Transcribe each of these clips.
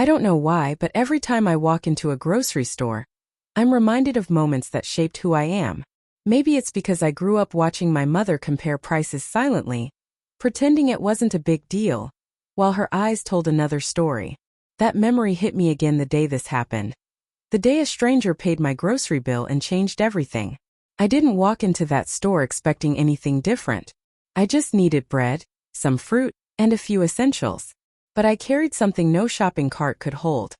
I don't know why, but every time I walk into a grocery store, I'm reminded of moments that shaped who I am. Maybe it's because I grew up watching my mother compare prices silently, pretending it wasn't a big deal, while her eyes told another story. That memory hit me again the day this happened. The day a stranger paid my grocery bill and changed everything. I didn't walk into that store expecting anything different. I just needed bread, some fruit, and a few essentials. But I carried something no shopping cart could hold.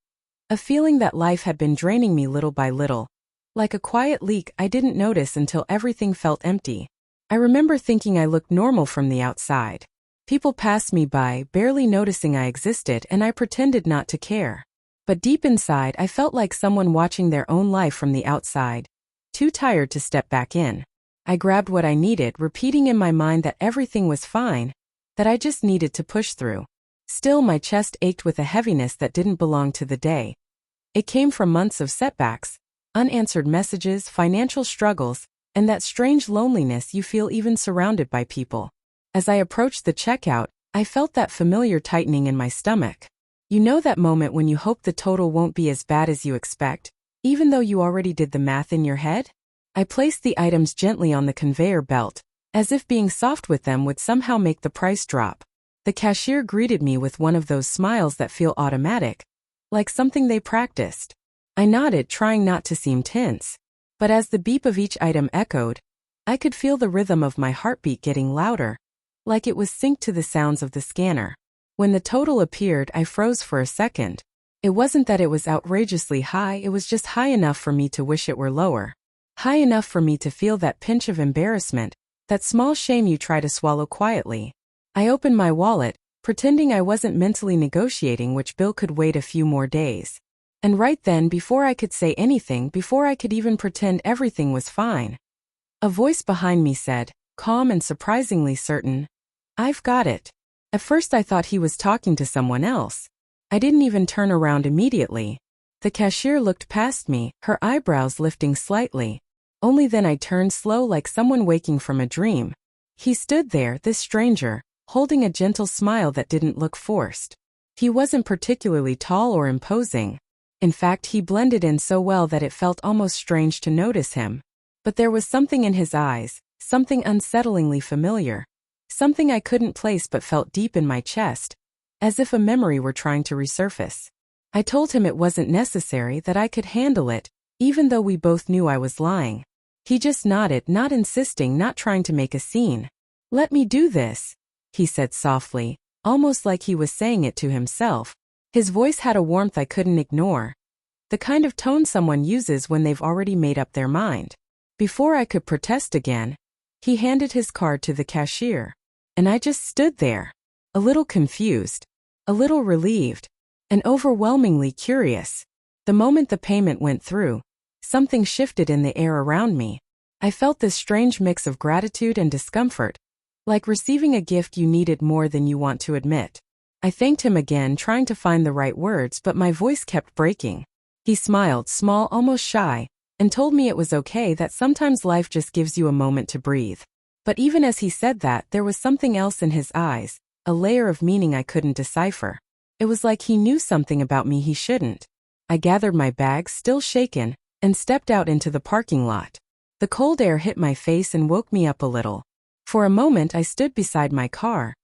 A feeling that life had been draining me little by little. Like a quiet leak I didn't notice until everything felt empty. I remember thinking I looked normal from the outside. People passed me by, barely noticing I existed, and I pretended not to care. But deep inside I felt like someone watching their own life from the outside, too tired to step back in. I grabbed what I needed, repeating in my mind that everything was fine, that I just needed to push through. Still, my chest ached with a heaviness that didn't belong to the day. It came from months of setbacks, unanswered messages, financial struggles, and that strange loneliness you feel even surrounded by people. As I approached the checkout, I felt that familiar tightening in my stomach. You know that moment when you hope the total won't be as bad as you expect, even though you already did the math in your head? I placed the items gently on the conveyor belt, as if being soft with them would somehow make the price drop. The cashier greeted me with one of those smiles that feel automatic, like something they practiced. I nodded, trying not to seem tense. But as the beep of each item echoed, I could feel the rhythm of my heartbeat getting louder, like it was synced to the sounds of the scanner. When the total appeared, I froze for a second. It wasn't that it was outrageously high, it was just high enough for me to wish it were lower. High enough for me to feel that pinch of embarrassment, that small shame you try to swallow quietly. I opened my wallet, pretending I wasn't mentally negotiating which bill could wait a few more days. And right then, before I could say anything, before I could even pretend everything was fine, a voice behind me said, calm and surprisingly certain, "I've got it." At first I thought he was talking to someone else. I didn't even turn around immediately. The cashier looked past me, her eyebrows lifting slightly. Only then I turned slow, like someone waking from a dream. He stood there, this stranger, holding a gentle smile that didn't look forced. He wasn't particularly tall or imposing. In fact, he blended in so well that it felt almost strange to notice him. But there was something in his eyes, something unsettlingly familiar. Something I couldn't place but felt deep in my chest, as if a memory were trying to resurface. I told him it wasn't necessary, that I could handle it, even though we both knew I was lying. He just nodded, not insisting, not trying to make a scene. "Let me do this," he said softly, almost like he was saying it to himself. His voice had a warmth I couldn't ignore, the kind of tone someone uses when they've already made up their mind. Before I could protest again, he handed his card to the cashier. And I just stood there, a little confused, a little relieved, and overwhelmingly curious. The moment the payment went through, something shifted in the air around me. I felt this strange mix of gratitude and discomfort, like receiving a gift you needed more than you want to admit. I thanked him again, trying to find the right words, but my voice kept breaking. He smiled, small, almost shy, and told me it was okay, that sometimes life just gives you a moment to breathe. But even as he said that, there was something else in his eyes, a layer of meaning I couldn't decipher. It was like he knew something about me he shouldn't. I gathered my bags, still shaken, and stepped out into the parking lot. The cold air hit my face and woke me up a little. For a moment I stood beside my car,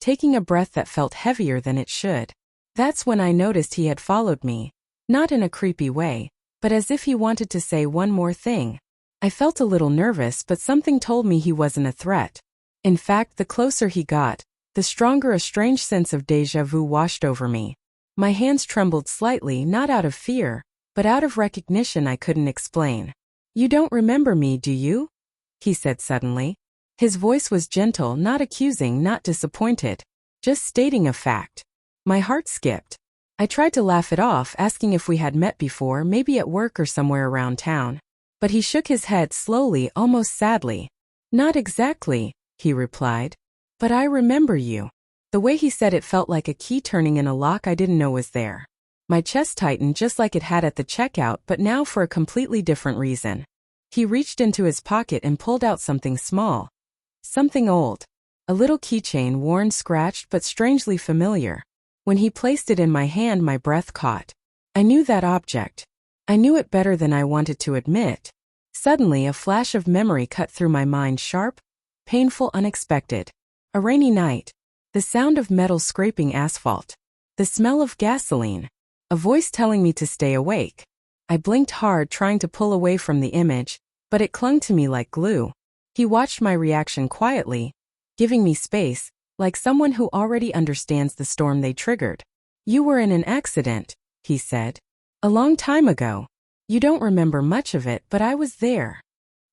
taking a breath that felt heavier than it should. That's when I noticed he had followed me, not in a creepy way, but as if he wanted to say one more thing. I felt a little nervous, but something told me he wasn't a threat. In fact, the closer he got, the stronger a strange sense of déjà vu washed over me. My hands trembled slightly, not out of fear, but out of recognition I couldn't explain. "You don't remember me, do you?" he said suddenly. His voice was gentle, not accusing, not disappointed, just stating a fact. My heart skipped. I tried to laugh it off, asking if we had met before, maybe at work or somewhere around town. But he shook his head slowly, almost sadly. "Not exactly," he replied. "But I remember you." The way he said it felt like a key turning in a lock I didn't know was there. My chest tightened just like it had at the checkout, but now for a completely different reason. He reached into his pocket and pulled out something small. Something old. A little keychain, worn, scratched, but strangely familiar. When he placed it in my hand, my breath caught. I knew that object. I knew it better than I wanted to admit. Suddenly, a flash of memory cut through my mind, sharp, painful, unexpected. A rainy night. The sound of metal scraping asphalt. The smell of gasoline. A voice telling me to stay awake. I blinked hard, trying to pull away from the image, but it clung to me like glue. He watched my reaction quietly, giving me space, like someone who already understands the storm they triggered. You were in an accident, he said. A long time ago. You don't remember much of it, but I was there.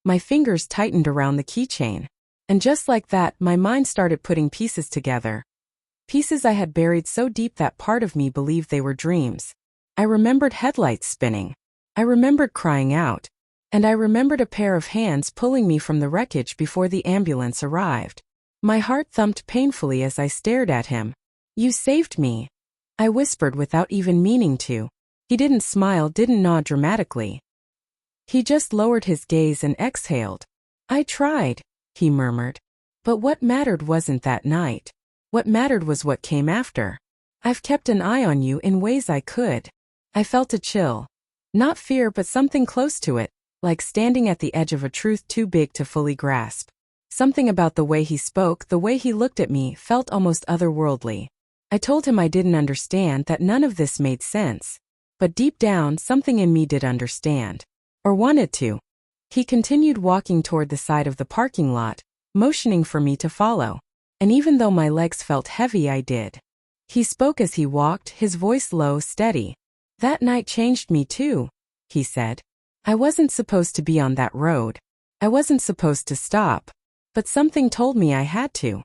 My fingers tightened around the keychain. And just like that, my mind started putting pieces together. Pieces I had buried so deep that part of me believed they were dreams. I remembered headlights spinning. I remembered crying out. And I remembered a pair of hands pulling me from the wreckage before the ambulance arrived. My heart thumped painfully as I stared at him. You saved me, I whispered without even meaning to. He didn't smile, didn't nod dramatically. He just lowered his gaze and exhaled. I tried, he murmured. But what mattered wasn't that night. What mattered was what came after. I've kept an eye on you in ways I could. I felt a chill. Not fear, but something close to it, like standing at the edge of a truth too big to fully grasp. Something about the way he spoke, the way he looked at me, felt almost otherworldly. I told him I didn't understand, that none of this made sense. But deep down, something in me did understand. Or wanted to. He continued walking toward the side of the parking lot, motioning for me to follow. And even though my legs felt heavy, I did. He spoke as he walked, his voice low, steady. That night changed me too, he said. I wasn't supposed to be on that road. I wasn't supposed to stop. But something told me I had to.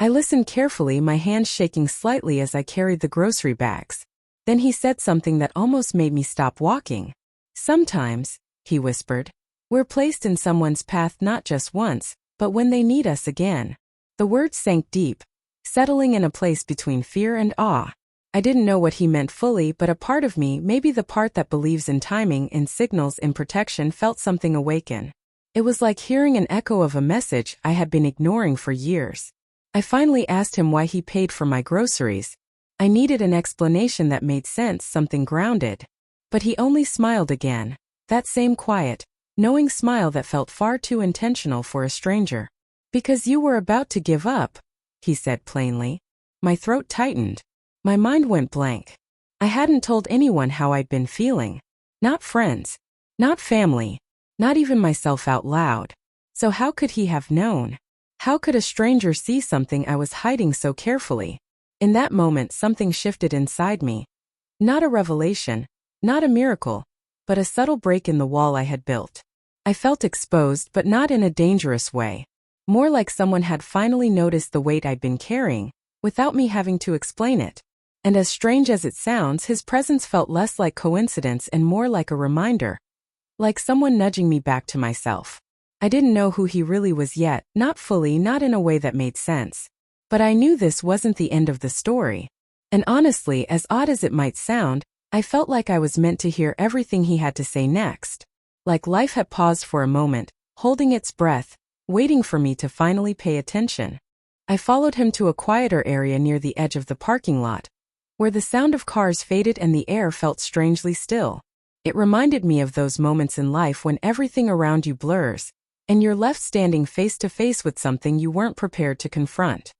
I listened carefully, my hands shaking slightly as I carried the grocery bags. Then he said something that almost made me stop walking. Sometimes, he whispered, we're placed in someone's path not just once, but when they need us again. The words sank deep, settling in a place between fear and awe. I didn't know what he meant fully, but a part of me, maybe the part that believes in timing, in signals, in protection, felt something awaken. It was like hearing an echo of a message I had been ignoring for years. I finally asked him why he paid for my groceries. I needed an explanation that made sense, something grounded. But he only smiled again, that same quiet, knowing smile that felt far too intentional for a stranger. Because you were about to give up, he said plainly. My throat tightened. My mind went blank. I hadn't told anyone how I'd been feeling. Not friends. Not family. Not even myself out loud. So how could he have known? How could a stranger see something I was hiding so carefully? In that moment, something shifted inside me. Not a revelation, not a miracle, but a subtle break in the wall I had built. I felt exposed, but not in a dangerous way. More like someone had finally noticed the weight I'd been carrying, without me having to explain it. And as strange as it sounds, his presence felt less like coincidence and more like a reminder. Like someone nudging me back to myself. I didn't know who he really was yet, not fully, not in a way that made sense. But I knew this wasn't the end of the story. And honestly, as odd as it might sound, I felt like I was meant to hear everything he had to say next. Like life had paused for a moment, holding its breath, waiting for me to finally pay attention. I followed him to a quieter area near the edge of the parking lot, where the sound of cars faded and the air felt strangely still. It reminded me of those moments in life when everything around you blurs, and you're left standing face to face with something you weren't prepared to confront.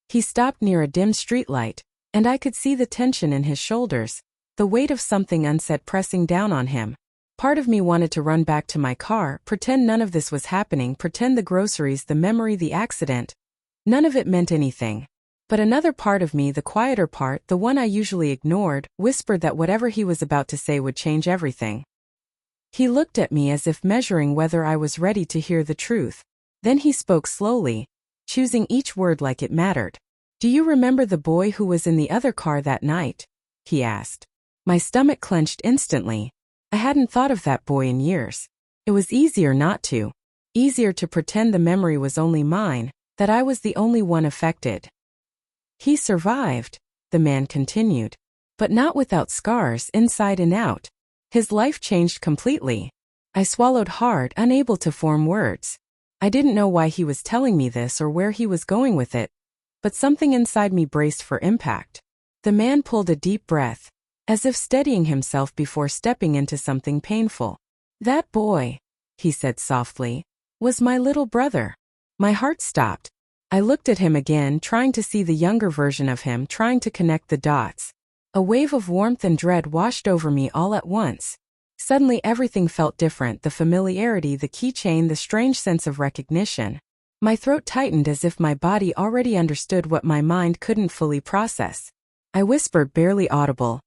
He stopped near a dim streetlight, and I could see the tension in his shoulders, the weight of something unsaid pressing down on him. Part of me wanted to run back to my car, pretend none of this was happening, pretend the groceries, the memory, the accident, none of it meant anything. But another part of me, the quieter part, the one I usually ignored, whispered that whatever he was about to say would change everything. He looked at me as if measuring whether I was ready to hear the truth. Then he spoke slowly, choosing each word like it mattered. Do you remember the boy who was in the other car that night? He asked. My stomach clenched instantly. I hadn't thought of that boy in years. It was easier not to. Easier to pretend the memory was only mine, that I was the only one affected. He survived, the man continued. But not without scars, inside and out. His life changed completely. I swallowed hard, unable to form words. I didn't know why he was telling me this or where he was going with it, but something inside me braced for impact. The man pulled a deep breath, as if steadying himself before stepping into something painful. "That boy," he said softly, "was my little brother." My heart stopped. I looked at him again, trying to see the younger version of him, trying to connect the dots. A wave of warmth and dread washed over me all at once. Suddenly everything felt different, the familiarity, the keychain, the strange sense of recognition. My throat tightened as if my body already understood what my mind couldn't fully process. I whispered, barely audible,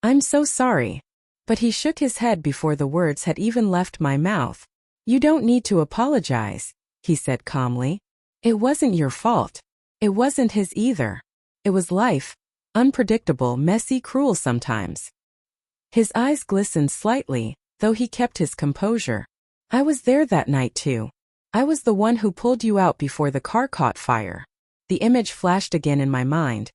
"I'm so sorry." But he shook his head before the words had even left my mouth. "You don't need to apologize," he said calmly. "It wasn't your fault. It wasn't his either. It was life. Unpredictable, messy, cruel sometimes." His eyes glistened slightly, though he kept his composure. "I was there that night too. I was the one who pulled you out before the car caught fire." The image flashed again in my mind.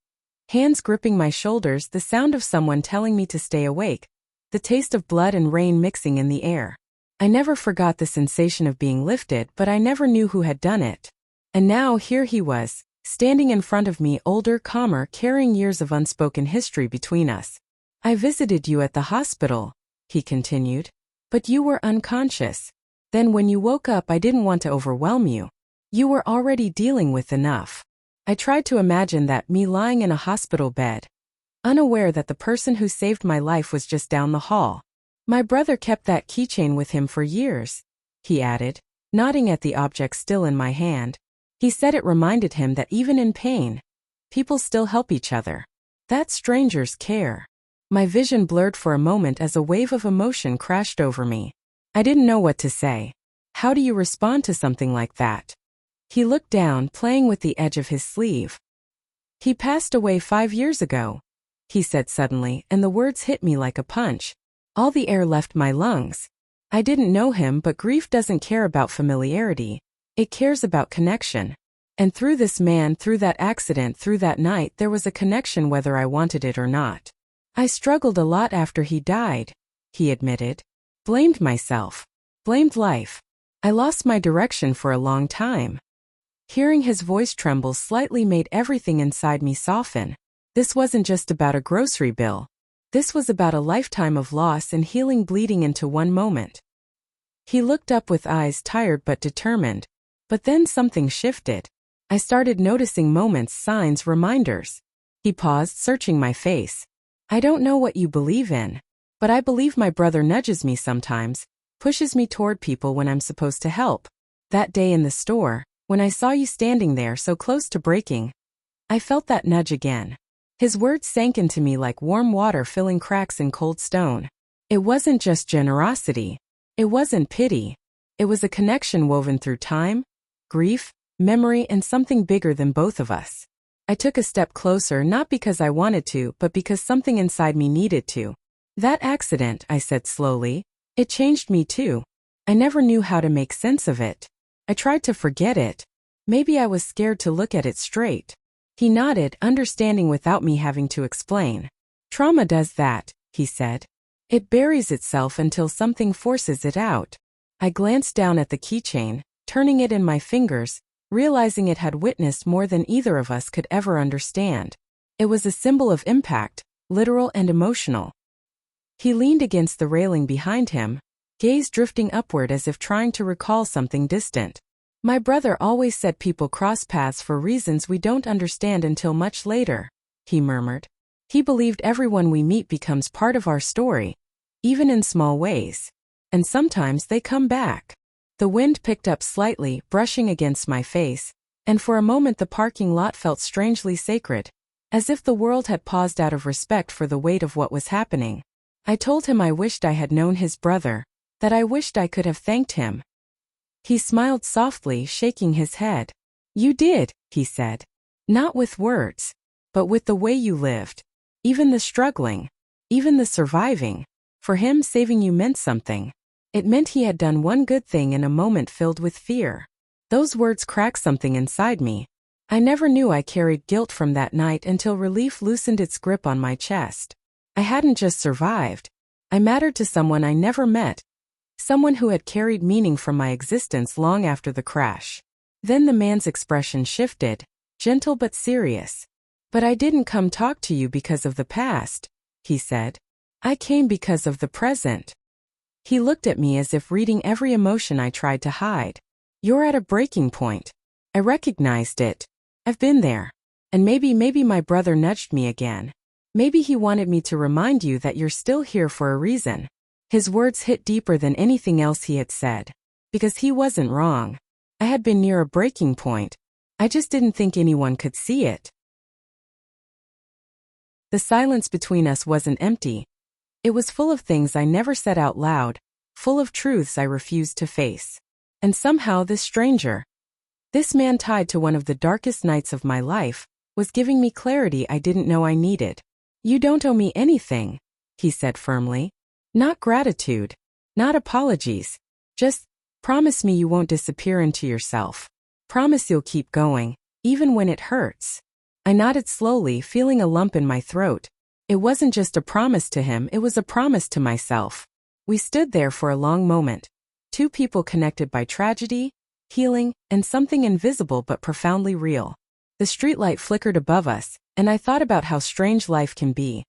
Hands gripping my shoulders, the sound of someone telling me to stay awake, the taste of blood and rain mixing in the air. I never forgot the sensation of being lifted, but I never knew who had done it. And now here he was, standing in front of me, older, calmer, carrying years of unspoken history between us. "I visited you at the hospital," he continued, "but you were unconscious. Then when you woke up, I didn't want to overwhelm you. You were already dealing with enough." I tried to imagine that, me lying in a hospital bed, unaware that the person who saved my life was just down the hall. "My brother kept that keychain with him for years," he added, nodding at the object still in my hand. "He said it reminded him that even in pain, people still help each other. That strangers care." My vision blurred for a moment as a wave of emotion crashed over me. I didn't know what to say. How do you respond to something like that? He looked down, playing with the edge of his sleeve. "He passed away 5 years ago," he said suddenly, and the words hit me like a punch. All the air left my lungs. I didn't know him, but grief doesn't care about familiarity. It cares about connection. And through this man, through that accident, through that night, there was a connection whether I wanted it or not. "I struggled a lot after he died," he admitted. "Blamed myself. Blamed life. I lost my direction for a long time." Hearing his voice tremble slightly made everything inside me soften. This wasn't just about a grocery bill. This was about a lifetime of loss and healing bleeding into one moment. He looked up with eyes tired but determined. But then something shifted. I started noticing moments, signs, reminders. He paused, searching my face. "I don't know what you believe in, but I believe my brother nudges me sometimes, pushes me toward people when I'm supposed to help. That day in the store, when I saw you standing there so close to breaking, I felt that nudge again." His words sank into me like warm water filling cracks in cold stone. It wasn't just generosity. It wasn't pity. It was a connection woven through time, grief, memory, and something bigger than both of us. I took a step closer, not because I wanted to, but because something inside me needed to. "That accident," I said slowly, "it changed me too. I never knew how to make sense of it. I tried to forget it. Maybe I was scared to look at it straight." He nodded, understanding without me having to explain. "Trauma does that," he said. "It buries itself until something forces it out." I glanced down at the keychain, turning it in my fingers, realizing it had witnessed more than either of us could ever understand. It was a symbol of impact, literal and emotional. He leaned against the railing behind him, gaze drifting upward as if trying to recall something distant. "My brother always said people cross paths for reasons we don't understand until much later," he murmured. "He believed everyone we meet becomes part of our story, even in small ways. And sometimes they come back." The wind picked up slightly, brushing against my face, and for a moment the parking lot felt strangely sacred, as if the world had paused out of respect for the weight of what was happening. I told him I wished I had known his brother, that I wished I could have thanked him. He smiled softly, shaking his head. "You did," he said. "Not with words, but with the way you lived. Even the struggling, even the surviving. For him, saving you meant something. It meant he had done one good thing in a moment filled with fear." Those words cracked something inside me. I never knew I carried guilt from that night until relief loosened its grip on my chest. I hadn't just survived. I mattered to someone I never met. Someone who had carried meaning from my existence long after the crash. Then the man's expression shifted, gentle but serious. But I didn't come talk to you because of the past, he said. I came because of the present. He looked at me as if reading every emotion I tried to hide. You're at a breaking point. I recognized it. I've been there. And maybe my brother nudged me again. Maybe he wanted me to remind you that you're still here for a reason. His words hit deeper than anything else he had said. Because he wasn't wrong. I had been near a breaking point. I just didn't think anyone could see it. The silence between us wasn't empty. It was full of things I never said out loud, full of truths I refused to face. And somehow this stranger, this man tied to one of the darkest nights of my life, was giving me clarity I didn't know I needed. You don't owe me anything, he said firmly. Not gratitude, not apologies. Just promise me you won't disappear into yourself. Promise you'll keep going, even when it hurts. I nodded slowly, feeling a lump in my throat. It wasn't just a promise to him, it was a promise to myself. We stood there for a long moment. Two people connected by tragedy, healing, and something invisible but profoundly real. The streetlight flickered above us, and I thought about how strange life can be.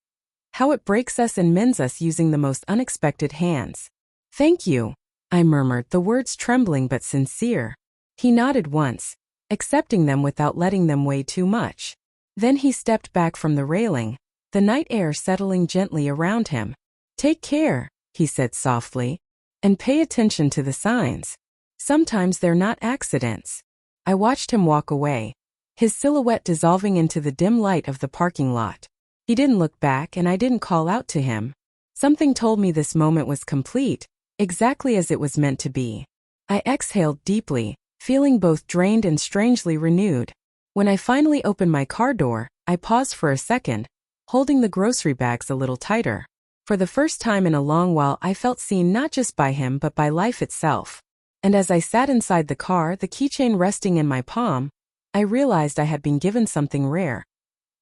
How it breaks us and mends us using the most unexpected hands. Thank you, I murmured, the words trembling but sincere. He nodded once, accepting them without letting them weigh too much. Then he stepped back from the railing, the night air settling gently around him. Take care, he said softly, and pay attention to the signs. Sometimes they're not accidents. I watched him walk away, his silhouette dissolving into the dim light of the parking lot. He didn't look back and I didn't call out to him. Something told me this moment was complete, exactly as it was meant to be. I exhaled deeply, feeling both drained and strangely renewed. When I finally opened my car door, I paused for a second, holding the grocery bags a little tighter. For the first time in a long while I felt seen not just by him but by life itself. And as I sat inside the car, the keychain resting in my palm, I realized I had been given something rare.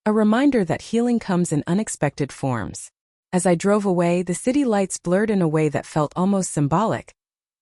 A reminder that healing comes in unexpected forms. As I drove away, the city lights blurred in a way that felt almost symbolic,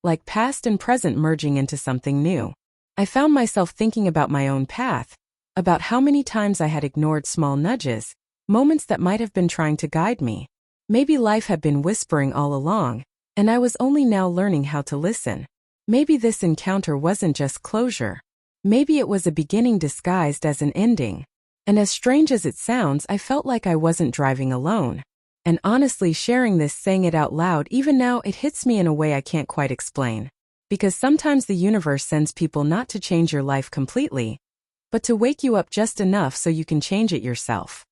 like past and present merging into something new. I found myself thinking about my own path, about how many times I had ignored small nudges, moments that might have been trying to guide me. Maybe life had been whispering all along, and I was only now learning how to listen. Maybe this encounter wasn't just closure. Maybe it was a beginning disguised as an ending. And as strange as it sounds, I felt like I wasn't driving alone. And honestly, sharing this, saying it out loud, even now, it hits me in a way I can't quite explain. Because sometimes the universe sends people not to change your life completely, but to wake you up just enough so you can change it yourself.